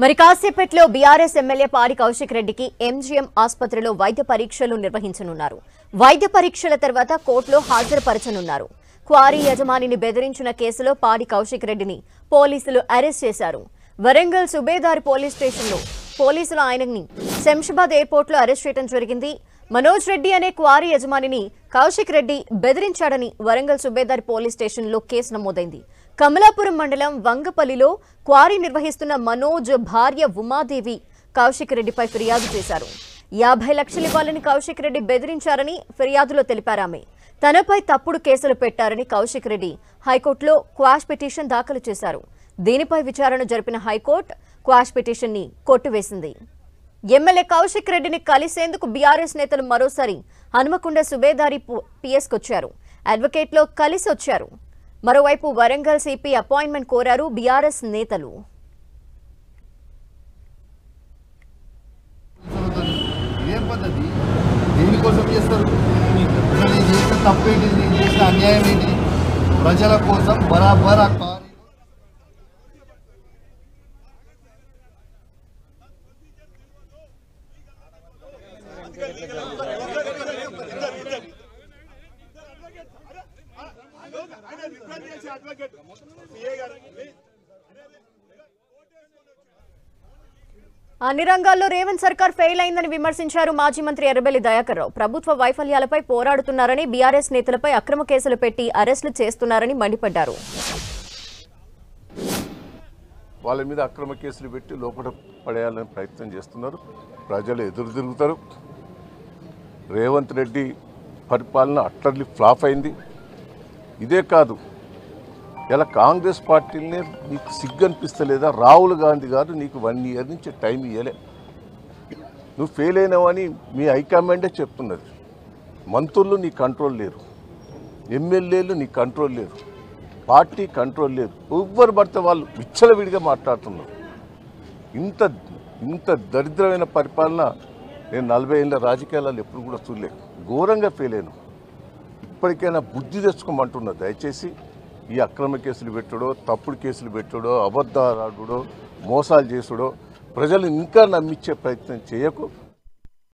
మరి కాసేపట్లో BRS MLA పాడి కౌశిక్ రెడ్డికి ఎంజీఎం ఆసుపత్రిలో వైద్య పరీక్షలు నిర్వహించనున్నారు. వైద్య పరీక్షల తర్వాత కోర్టులో హాజరుపరచనున్నారు. క్వారీ యజమానిని బెదిరించిన కేసులో పాడి కౌశిక్ రెడ్డిని పోలీసులు అరెస్ట్ చేశారు. వరంగల్ సుబేదారి పోలీస్ స్టేషన్లో పోలీసులు ఆయనని శంషాబాద్ ఎయిర్పోర్ట్లో అరెస్ట్ చేయడం జరిగింది. మనోజ్ రెడ్డి అనే క్వారీ యజమానిని కౌశిక్ రెడ్డి బెదిరించాడని వరంగల్ సుబేదారి పోలీస్ స్టేషన్లో కేసు నమోదైంది. కమలాపురం మండలం వంగపల్లిలో క్వారీ నిర్వహిస్తున్న మనోజ్ భార్య ఉమాదేవి కౌశిక్ రెడ్డిపై ఫిర్యాదు చేశారు. 50 లక్షలు ఇవ్వాలని కౌశిక్ రెడ్డి బెదిరించారని ఫిర్యాదులో తెలిపారామె. తనపై తప్పుడు కేసులు పెట్టారని కౌశిక్ రెడ్డి హైకోర్టులో క్వాష్ పిటిషన్ దాఖలు చేశారు. దీనిపై విచారణ జరిపిన హైకోర్టు క్వాష్ పిటిషన్ ని కొట్టివేసింది. ఎమ్మెల్యే కౌశిక్ రెడ్డిని కలిసేందుకు బీఆర్ఎస్ నేతలు మరోసారి హనుమకొండ సుబేదారి పిఎస్కొచ్చారు. అడ్వకేట్లో కలిసి వచ్చారు. మరోవైపు వరంగల్ సిపి అపాయింట్మెంట్ కోరారు బీఆర్ఎస్ నేతలు. ఇదేం పద్ధతి? దేనికోసం చేస్తారు? నేను చేసిన తప్పేంటి? నేను చేసిన అన్యాయం ఏంటి? ప్రజల కోసం బరాబర్ అన్ని రంగాల్లో రేవంత్ సర్కార్ ఫెయిల్ అయిందని విమర్శించారు మాజీ మంత్రి ఎర్రబెల్లి దయాకర్ రావు. ప్రభుత్వ వైఫల్యాలపై పోరాడుతున్నారని, బీఆర్ఎస్ నేతలపై అక్రమ కేసులు పెట్టి అరెస్టులు చేస్తున్నారని మండిపడ్డారు. వాళ్ళ మీద అక్రమ కేసులు పెట్టి లోపల పడేయాలని ప్రయత్నం చేస్తున్నారు. ప్రజలు ఎదురు తిరుగుతారు. రేవంత్ రెడ్డి పరిపాలన అట్లర్లీ ఫ్లాప్ అయింది. ఇదే కాదు, ఇలా కాంగ్రెస్ పార్టీని నీకు సిగ్గు అనిపిస్తలేదా? రాహుల్ గాంధీ గారు నీకు 1 ఇయర్ నుంచి టైం ఇవ్వలే. నువ్వు ఫెయిల్ అయినావని మీ హైకమాండే చెప్తున్నది. మంత్రులు నీ కంట్రోల్ లేరు, ఎమ్మెల్యేలు నీ కంట్రోల్ లేరు, పార్టీ కంట్రోల్ లేదు. ఎవ్వరు పడితే వాళ్ళు విచ్చలవిడిగా మాట్లాడుతున్నారు. ఇంత దరిద్రమైన పరిపాలన నేను 40 ఏళ్ళ రాజకీయాలలో ఎప్పుడు కూడా చూడలేదు. ఘోరంగా ఫెయిల్ అయినా. ఇప్పటికైనా బుద్ధి తెచ్చుకోమంటున్నా. దయచేసి ఈ అక్రమ కేసులు పెట్టుడో, తప్పుడు కేసులు పెట్టుడో, అబద్ధాలు ఆడుడో, మోసాలు చేసుడో ప్రజలు ఇంకా నమ్మించే ప్రయత్నం చేయకు.